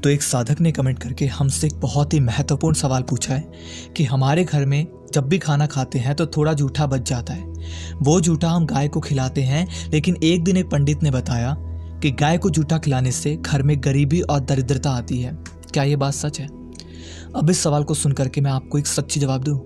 तो एक साधक ने कमेंट करके हमसे एक बहुत ही महत्वपूर्ण सवाल पूछा है कि हमारे घर में जब भी खाना खाते हैं तो थोड़ा जूठा बच जाता है। वो जूठा हम गाय को खिलाते हैं, लेकिन एक दिन एक पंडित ने बताया कि गाय को जूठा खिलाने से घर में गरीबी और दरिद्रता आती है। क्या ये बात सच है? अब इस सवाल को सुनकर के मैं आपको एक सच्ची जवाब दूं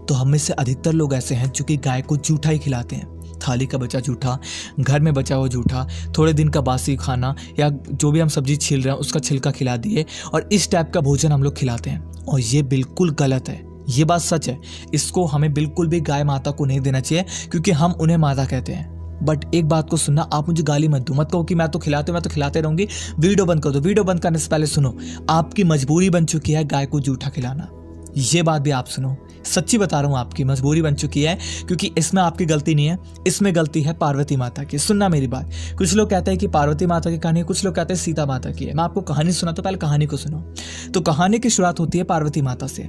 तो हम में से अधिकतर लोग ऐसे हैं जो कि गाय को जूठा ही खिलाते हैं। थाली का बचा जूठा, घर में बचा हुआ जूठा, थोड़े दिन का बासी खाना या जो भी हम सब्जी छील रहे हैं उसका छिलका खिला दिए, और इस टाइप का भोजन हम लोग खिलाते हैं। और ये बिल्कुल गलत है, ये बात सच है। इसको हमें बिल्कुल भी गाय माता को नहीं देना चाहिए, क्योंकि हम उन्हें माता कहते हैं। बट एक बात को सुनना, आप मुझे गाली मत दो, मत कहो कि मैं तो खिलाते रहूंगी। वीडियो बंद कर दो। वीडियो बंद करने से पहले सुनो, आपकी मजबूरी बन चुकी है गाय को जूठा खिलाना। ये बात भी आप सुनो, सच्ची बता रहा हूँ, आपकी मजबूरी बन चुकी है, क्योंकि इसमें आपकी गलती नहीं है, इसमें गलती है पार्वती माता की। सुनना मेरी बात। कुछ लोग कहते हैं कि पार्वती माता की कहानी है, कुछ लोग कहते हैं सीता माता की है। मैं आपको कहानी सुना तो पहले कहानी को सुनो। तो कहानी की शुरुआत होती है पार्वती माता से।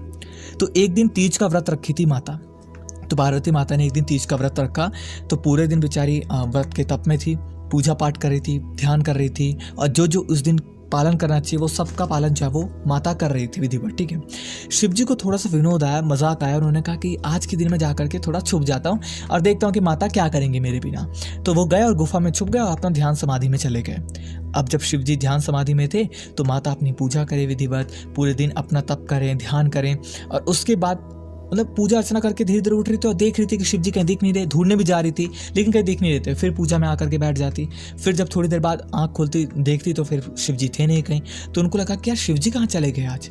तो एक दिन तीज का व्रत रखी थी माता। तो पार्वती माता ने एक दिन तीज का व्रत रखा। तो पूरे दिन बेचारी व्रत के तप में थी, पूजा पाठ कर रही थी, ध्यान कर रही थी, और जो जो उस दिन पालन करना चाहिए वो सबका पालन जो है वो माता कर रही थी विधिवत। ठीक है। शिव जी को थोड़ा सा विनोद आया, मजाक आया। उन्होंने कहा कि आज के दिन में जाकर के थोड़ा छुप जाता हूँ और देखता हूँ कि माता क्या करेंगे मेरे बिना। तो वो गए और गुफा में छुप गए और अपना ध्यान समाधि में चले गए। अब जब शिव जी ध्यान समाधि में थे तो माता अपनी पूजा करे विधिवत, पूरे दिन अपना तप करें, ध्यान करें, और उसके बाद मतलब पूजा अर्चना करके धीरे धीरे उठ रही थी और देख रही थी कि शिव जी कहीं दिख नहीं रहे। ढूंढने भी जा रही थी लेकिन कहीं दिख नहीं रहे थे। फिर पूजा में आकर के बैठ जाती। फिर जब थोड़ी देर बाद आंख खोलती देखती तो फिर शिव जी थे नहीं कहीं। तो उनको लगा कि यार शिव जी कहाँ चले गए आज।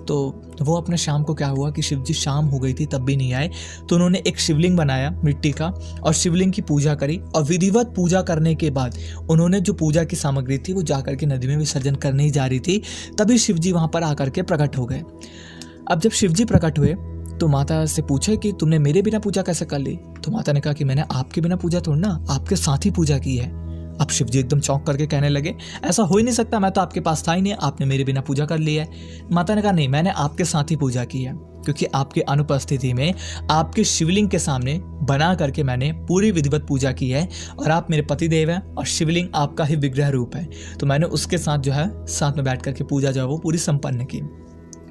तो वो अपने शाम को क्या हुआ कि शिव जी शाम हो गई थी तब भी नहीं आए। तो उन्होंने एक शिवलिंग बनाया मिट्टी का और शिवलिंग की पूजा करी, और विधिवत पूजा करने के बाद उन्होंने जो पूजा की सामग्री थी वो जाकर के नदी में विसर्जन करने ही जा रही थी। तभी शिव जी वहाँ पर आकर के प्रकट हो गए। अब जब शिव जी प्रकट हुए तो माता से पूछे कि तुमने मेरे बिना पूजा कैसे कर ली। तो माता ने कहा कि मैंने आपके बिना पूजा थोड़ी ना, आपके साथ ही पूजा की है। अब शिव जी एकदम चौंक करके कहने लगे, ऐसा हो ही नहीं सकता, मैं तो आपके पास था ही नहीं, आपने मेरे बिना पूजा कर ली है। माता ने कहा नहीं, मैंने आपके साथ ही पूजा की है, क्योंकि आपकी अनुपस्थिति में आपके शिवलिंग के सामने बना करके मैंने पूरी विधिवत पूजा की है, और आप मेरे पति देव हैं और शिवलिंग आपका ही विग्रह रूप है। तो मैंने उसके साथ जो है साथ में बैठ करके पूजा जो है वो पूरी संपन्न की।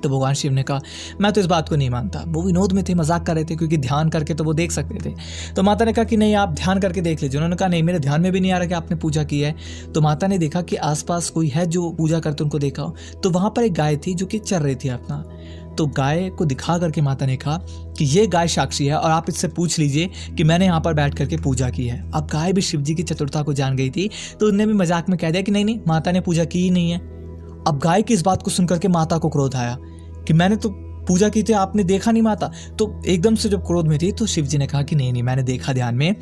तो भगवान शिव ने कहा मैं तो इस बात को नहीं मानता। वो विनोद में थे, मजाक कर रहे थे, क्योंकि ध्यान करके तो वो देख सकते थे। तो माता ने कहा कि नहीं, आप ध्यान करके देख लीजिए। उन्होंने कहा नहीं, मेरे ध्यान में भी नहीं आ रहा कि आपने पूजा की है। तो माता ने देखा कि आसपास कोई है जो पूजा करते, उनको देखा। तो वहां पर एक गाय थी जो कि चर रही थी अपना। तो गाय को दिखा करके माता ने कहा कि ये गाय साक्षी है और आप इससे पूछ लीजिए कि मैंने यहाँ पर बैठ करके पूजा की है। अब गाय भी शिव जी की चतुरता को जान गई थी, तो उन्होंने भी मजाक में कह दिया कि नहीं नहीं, माता ने पूजा की ही नहीं है। अब गाय की इस बात को सुनकर के माता को क्रोध आया कि मैंने तो पूजा की थी, आपने देखा नहीं माता। तो एकदम से जब क्रोध में थी तो शिव जी ने कहा कि नहीं नहीं, मैंने देखा ध्यान में,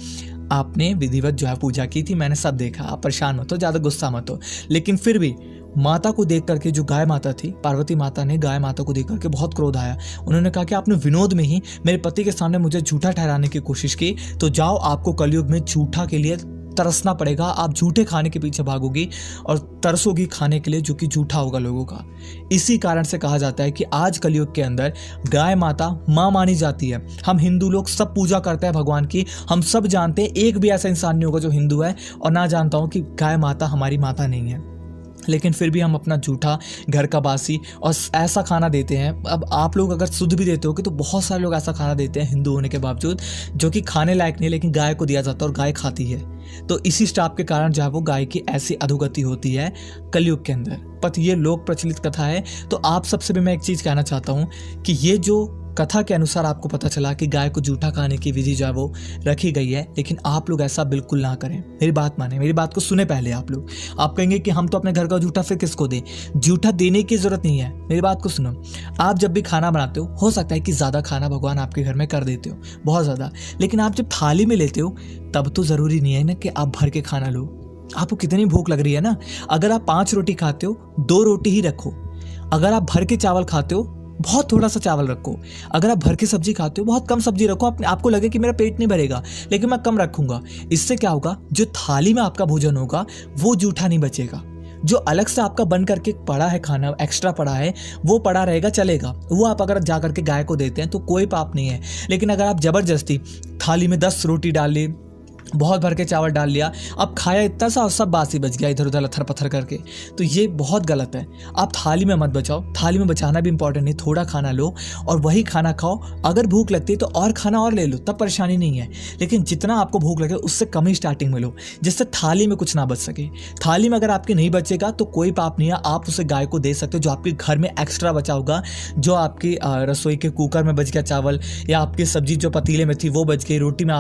आपने विधिवत जो है पूजा की थी, मैंने सब देखा, आप परेशान मत हो, ज्यादा गुस्सा मत हो। लेकिन फिर भी माता को देख करके, जो गाय माता थी, पार्वती माता ने गाय माता को देख करके बहुत क्रोध आया। उन्होंने कहा कि आपने विनोद में ही मेरे पति के सामने मुझे झूठा ठहराने की कोशिश की, तो जाओ, आपको कलयुग में झूठा के लिए तरसना पड़ेगा। आप झूठे खाने के पीछे भागोगी और तरसोगी खाने के लिए जो कि झूठा होगा लोगों का। इसी कारण से कहा जाता है कि आज कलयुग के अंदर गाय माता मां मानी जाती है। हम हिंदू लोग सब पूजा करते हैं भगवान की, हम सब जानते हैं, एक भी ऐसा इंसान नहीं होगा जो हिंदू है और ना जानता हो कि गाय माता हमारी माता नहीं है। लेकिन फिर भी हम अपना जूठा, घर का बासी और ऐसा खाना देते हैं। अब आप लोग अगर शुद्ध भी देते हो कि तो बहुत सारे लोग ऐसा खाना देते हैं हिंदू होने के बावजूद, जो कि खाने लायक नहीं है, लेकिन गाय को दिया जाता है और गाय खाती है। तो इसी स्टाफ के कारण जो है वो गाय की ऐसी अधोगति होती है कलयुग के अंदर। पर ये लोक प्रचलित कथा है। तो आप सबसे भी मैं एक चीज़ कहना चाहता हूँ कि ये जो कथा के अनुसार आपको पता चला कि गाय को जूठा खाने की विधि जो है वो रखी गई है, लेकिन आप लोग ऐसा बिल्कुल ना करें। मेरी बात माने, मेरी बात को सुने पहले आप लोग। आप कहेंगे कि हम तो अपने घर का जूठा फिर किसको दें, जूठा देने की जरूरत नहीं है। मेरी बात को सुनो, आप जब भी खाना बनाते हो सकता है कि ज़्यादा खाना भगवान आपके घर में कर देते हो, बहुत ज़्यादा, लेकिन आप जब थाली में लेते हो तब तो ज़रूरी नहीं है ना कि आप भर के खाना लो। आपको कितनी भूख लग रही है ना, अगर आप 5 रोटी खाते हो 2 रोटी ही रखो। अगर आप भर के चावल खाते हो बहुत थोड़ा सा चावल रखो। अगर आप भर के सब्जी खाते हो बहुत कम सब्जी रखो। आपको लगे कि मेरा पेट नहीं भरेगा लेकिन मैं कम रखूंगा। इससे क्या होगा, जो थाली में आपका भोजन होगा वो जूठा नहीं बचेगा। जो अलग से आपका बन करके पड़ा है खाना, एक्स्ट्रा पड़ा है, वो पड़ा रहेगा, चलेगा। वो आप अगर जा करके गाय को देते हैं तो कोई पाप नहीं है। लेकिन अगर आप जबरदस्ती थाली में 10 रोटी डाल ली, बहुत भर के चावल डाल लिया, अब खाया इतना सा और सब बासी बच गया इधर उधर लथर पत्थर करके। तो ये बहुत गलत है। आप थाली में मत बचाओ, थाली में बचाना भी इंपॉर्टेंट नहीं, थोड़ा खाना लो और वही खाना खाओ। अगर भूख लगती है तो और खाना और ले लो, तब परेशानी नहीं है, लेकिन जितना आपको भूख लगे उससे कम ही स्टार्टिंग में लो, जिससे थाली में कुछ ना बच सके। थाली में अगर आपके नहीं बचेगा तो कोई पाप नहीं है, आप उसे गाय को दे सकते हो। जो आपके घर में एक्स्ट्रा बचा होगा, जो आपकी रसोई के कुकर में बच गया चावल, या आपकी सब्जी जो पतीले में थी वो बच गई, रोटी में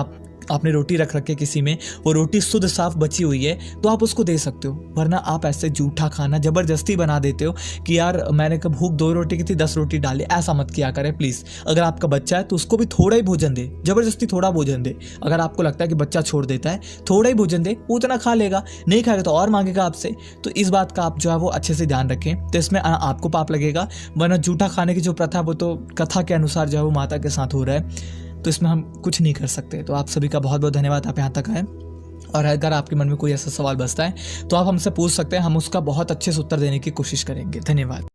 आपने रोटी रख रखे किसी में, वो रोटी शुद्ध साफ बची हुई है तो आप उसको दे सकते हो। वरना आप ऐसे जूठा खाना जबरदस्ती बना देते हो कि यार मैंने कब भूख 2 रोटी की थी 10 रोटी डाली, ऐसा मत किया करें प्लीज़। अगर आपका बच्चा है तो उसको भी थोड़ा ही भोजन दे, जबरदस्ती थोड़ा भोजन दे। अगर आपको लगता है कि बच्चा छोड़ देता है, थोड़ा ही भोजन दे, उतना खा लेगा, नहीं खाएगा तो और मांगेगा आपसे। तो इस बात का आप जो है वो अच्छे से ध्यान रखें, तो इसमें आपको पाप लगेगा। वरना जूठा खाने की जो प्रथा वो तो कथा के अनुसार जो है वो माता के साथ हो रहा है, तो इसमें हम कुछ नहीं कर सकते। तो आप सभी का बहुत बहुत धन्यवाद, आप यहाँ तक आए। और अगर आपके मन में कोई ऐसा सवाल बचता है तो आप हमसे पूछ सकते हैं, हम उसका बहुत अच्छे से उत्तर देने की कोशिश करेंगे। धन्यवाद।